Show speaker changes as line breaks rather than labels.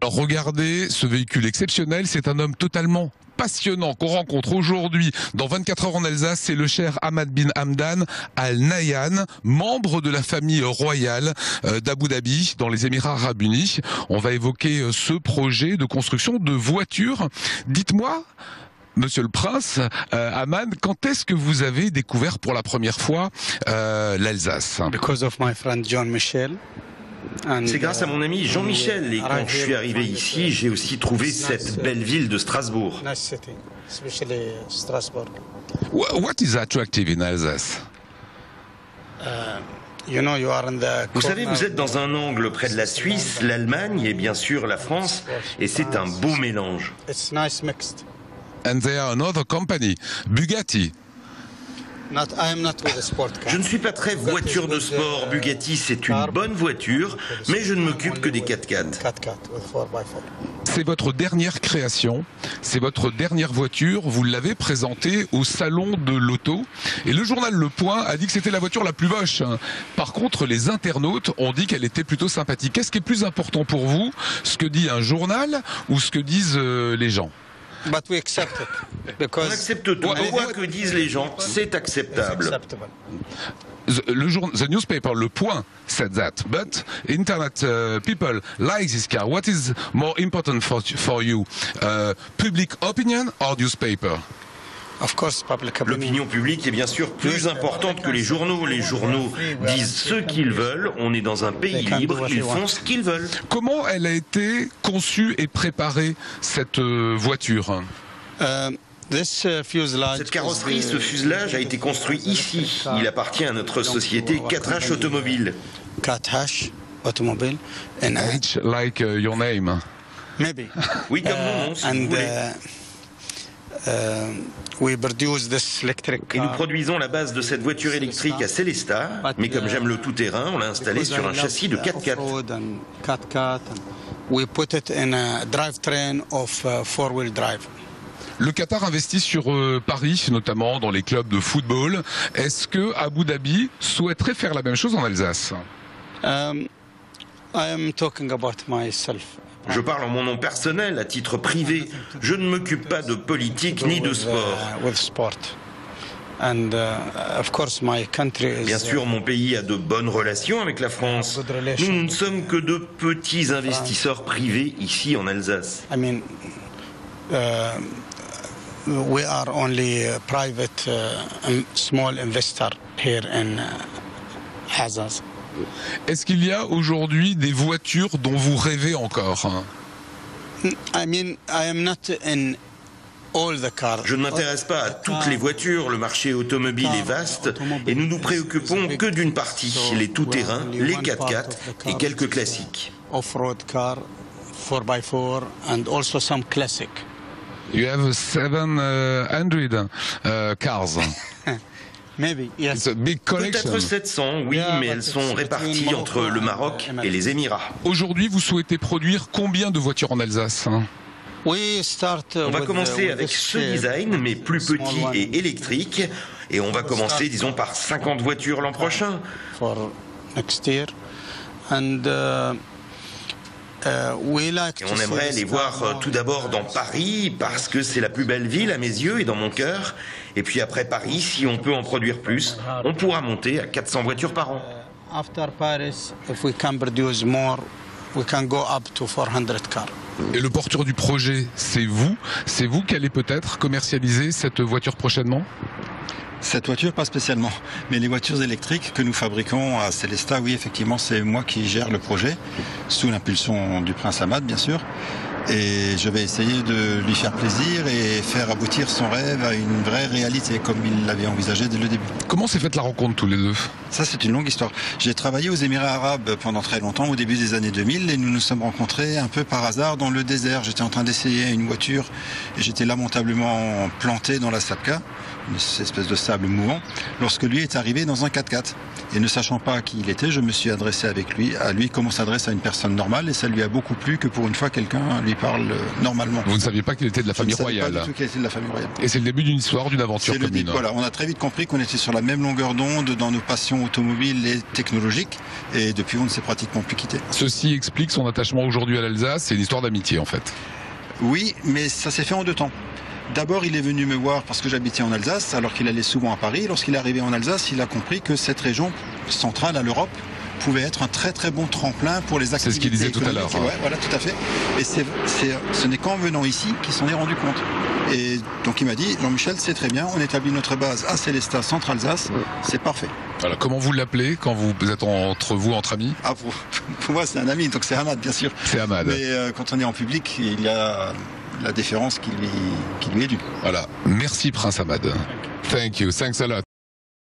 Alors regardez ce véhicule exceptionnel, c'est un homme totalement passionnant qu'on rencontre aujourd'hui dans 24 heures en Alsace, c'est le cher Hamad bin Hamdan Al Nahyan, membre de la famille royale d'Abu Dhabi dans les Émirats Arabes Unis. On va évoquer ce projet de construction de voitures. Dites-moi, Monsieur le Prince, Hamad, quand est-ce que vous avez découvert pour la première fois l'Alsace?
Because of my friend John Michel.
C'est grâce à mon ami Jean-Michel, et quand je suis arrivé ici, j'ai aussi trouvé cette belle ville de Strasbourg.
What is attractive in Alsace?
Vous savez, vous êtes dans un angle près de la Suisse, l'Allemagne et bien sûr la France, et c'est un beau mélange.
And there are another company, Bugatti.
Je ne suis pas très voiture de sport. Bugatti, c'est une bonne voiture, mais je ne m'occupe que des 4x4.
C'est votre dernière création, c'est votre dernière voiture, vous l'avez présentée au salon de l'auto, et le journal Le Point a dit que c'était la voiture la plus moche. Par contre, les internautes ont dit qu'elle était plutôt sympathique. Qu'est-ce qui est plus important pour vous, ce que dit un journal ou ce que disent les gens?
On accepte tout. On voit que disent les gens, c'est acceptable.
The newspaper Le Point said that, but internet people like this car. What is more important for you, public opinion or newspaper?
L'opinion publique est bien sûr plus importante que les journaux. Les journaux disent ce qu'ils veulent. On est dans un pays libre, ils font ce qu'ils veulent.
Comment elle a été conçue et préparée, cette voiture?
Cette carrosserie, ce fuselage a été construit ici. Il appartient à notre société 4H Automobile.
4H Automobile.
H like your name.
Maybe.
Oui, comme mon nom, si vous voulez. Et nous produisons la base de cette voiture électrique à Sélestat, mais comme j'aime le tout-terrain, on l'a installé sur un châssis de 4x4.
Le Qatar investit sur Paris, notamment dans les clubs de football. Est-ce que Abu Dhabi souhaiterait faire la même chose en Alsace?
Je parle en mon nom personnel, à titre privé. Je ne m'occupe pas de politique ni de sport. Bien sûr, mon pays a de bonnes relations avec la France. Nous ne sommes que de petits investisseurs privés ici en Alsace.
We are only a private small investor here in Alsace.
Est-ce qu'il y a aujourd'hui des voitures dont vous rêvez encore?
Je ne m'intéresse pas à toutes les voitures, le marché automobile est vaste et nous nous préoccupons que d'une partie, les tout-terrains, les 4x4 et quelques classiques.
Off-road car, 4x4 and also some classic.
You have 700 cars.
Maybe, yes.
It's a big collection.
Peut-être 700, oui, mais elles sont réparties entre le Maroc et les Émirats.
Aujourd'hui, vous souhaitez produire combien de voitures en Alsace?
On va commencer avec ce design, mais plus petit et électrique. Et on va commencer, disons, par 50 voitures l'an prochain. Et on aimerait les voir tout d'abord dans Paris, parce que c'est la plus belle ville à mes yeux et dans mon cœur. Et puis après Paris, si on peut en produire plus, on pourra monter à 400 voitures par an.
Et le porteur du projet, c'est vous? C'est vous qui allez peut-être commercialiser cette voiture prochainement?
Cette voiture, pas spécialement. Mais les voitures électriques que nous fabriquons à Sélestat, oui, effectivement, c'est moi qui gère le projet, sous l'impulsion du prince Hamad, bien sûr. Et je vais essayer de lui faire plaisir et faire aboutir son rêve à une vraie réalité, comme il l'avait envisagé dès le début.
Comment s'est faite la rencontre tous les deux?
Ça, c'est une longue histoire. J'ai travaillé aux Émirats Arabes pendant très longtemps, au début des années 2000, et nous nous sommes rencontrés un peu par hasard dans le désert. J'étais en train d'essayer une voiture et j'étais lamentablement planté dans la sapka, une espèce de sable mouvant, lorsque lui est arrivé dans un 4x4. Et ne sachant pas qui il était, je me suis adressé à lui comme on s'adresse à une personne normale, et ça lui a beaucoup plu que pour une fois quelqu'un lui parle normalement.
Vous ne saviez pas qu'il était de la famille royale?
Pas du tout qu'il était de la famille royale.
Et c'est le début d'une histoire, d'une aventure commune.
Voilà, on a très vite compris qu'on était sur la même longueur d'onde dans nos passions automobiles et technologiques, et depuis on ne s'est pratiquement plus quitté.
Ceci explique son attachement aujourd'hui à l'Alsace, c'est une histoire d'amitié en fait.
Oui, mais ça s'est fait en 2 temps. D'abord, il est venu me voir parce que j'habitais en Alsace, alors qu'il allait souvent à Paris. Lorsqu'il est arrivé en Alsace, il a compris que cette région centrale à l'Europe pouvait être un très très bon tremplin pour les activités.
C'est ce qu'il disait tout à l'heure.
Ouais, voilà, tout à fait. Et ce n'est qu'en venant ici qu'il s'en est rendu compte. Et donc il m'a dit, Jean-Michel, c'est très bien, on établit notre base à Célestat, Centre-Alsace, c'est parfait.
Voilà, comment vous l'appelez quand vous êtes entre amis?
Pour moi, c'est un ami, donc c'est Hamad, bien sûr.
C'est Hamad.
Mais quand on est en public, il y a la déférence qui lui est due.
Voilà, merci Prince Hamad. Thank you, thanks a lot.